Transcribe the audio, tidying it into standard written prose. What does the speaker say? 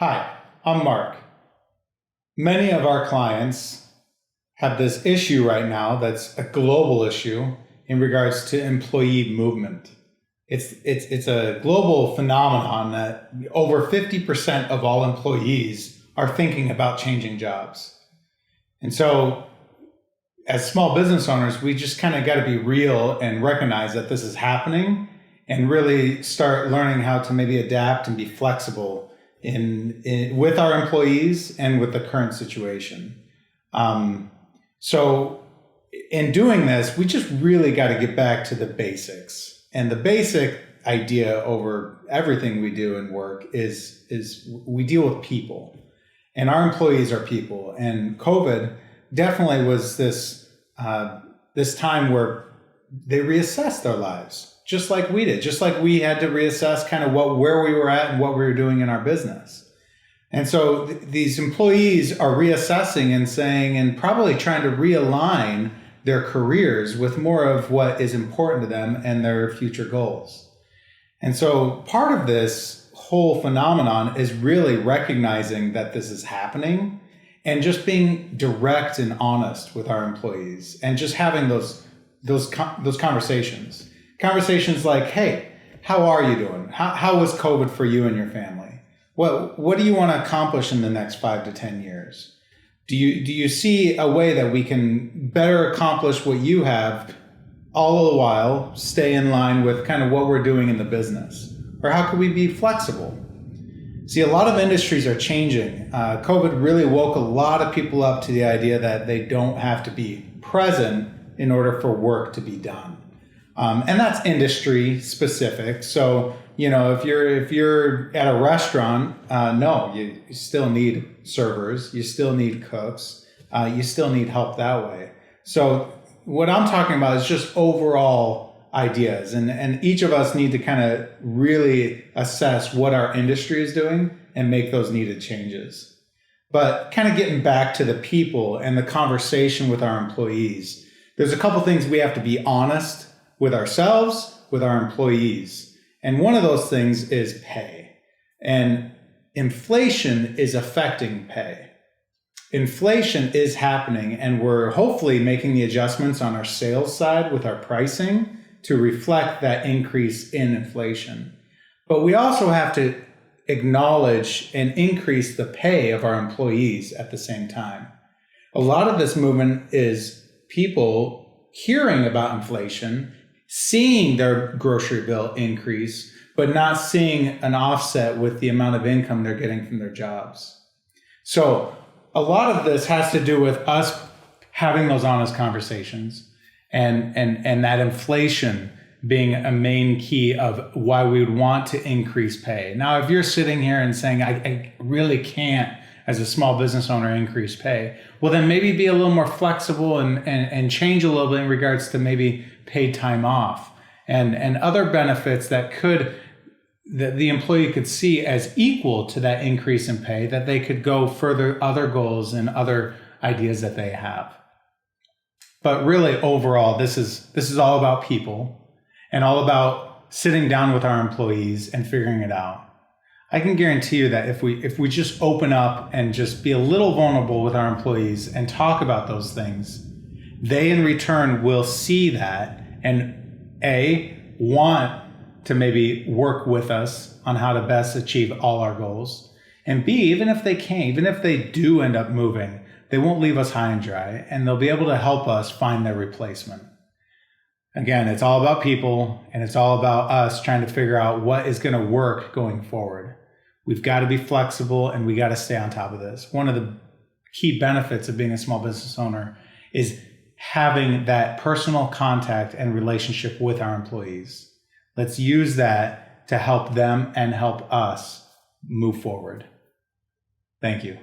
Hi, I'm Mark. Many of our clients have this issue right now that's a global issue in regards to employee movement. It's a global phenomenon that over 50% of all employees are thinking about changing jobs. And so as small business owners, we just kind of got to be real and recognize that this is happening and really start learning how to maybe adapt and be flexible with our employees and with the current situation. So in doing this, we just really got to get back to the basics. And the basic idea over everything we do in work is we deal with people, and our employees are people. And COVID definitely was this time where they reassessed their lives, just like we did, just like we had to reassess kind of where we were at and what we were doing in our business. And so these employees are reassessing and saying, and probably trying to realign their careers with more of what is important to them and their future goals. And so part of this whole phenomenon is really recognizing that this is happening and just being direct and honest with our employees and just having those conversations. Conversations like, hey, how are you doing? How was COVID for you and your family? What do you want to accomplish in the next 5 to 10 years? Do you see a way that we can better accomplish what you have, all the while stay in line with kind of what we're doing in the business? Or how could we be flexible? See, a lot of industries are changing. COVID really woke a lot of people up to the idea that they don't have to be present in order for work to be done. And that's industry specific. So, if you're at a restaurant, no, you still need servers, you still need cooks, you still need help that way. So what I'm talking about is just overall ideas, and each of us need to kind of really assess what our industry is doing and make those needed changes. But kind of getting back to the people and the conversation with our employees, there's a couple things we have to be honest with ourselves, with our employees. And one of those things is pay. And inflation is affecting pay. Inflation is happening, and we're hopefully making the adjustments on our sales side with our pricing to reflect that increase in inflation. But we also have to acknowledge and increase the pay of our employees at the same time. A lot of this movement is people hearing about inflation, seeing their grocery bill increase, but not seeing an offset with the amount of income they're getting from their jobs. So a lot of this has to do with us having those honest conversations and that inflation being a main key of why we would want to increase pay. Now, if you're sitting here and saying, I really can't, as a small business owner, increase pay, well, then maybe be a little more flexible and change a little bit in regards to maybe paid time off and other benefits that the employee could see as equal to that increase in pay, that they could go further other goals and other ideas that they have. But really, overall, this is all about people and all about sitting down with our employees and figuring it out. I can guarantee you that if we just open up and just be a little vulnerable with our employees and talk about those things, they in return will see that and want to maybe work with us on how to best achieve all our goals. And B, even if they can't, even if they do end up moving, they won't leave us high and dry, and they'll be able to help us find their replacement. Again, it's all about people, and it's all about us trying to figure out what is going to work going forward. We've got to be flexible, and we got to stay on top of this. One of the key benefits of being a small business owner is having that personal contact and relationship with our employees. Let's use that to help them and help us move forward. Thank you.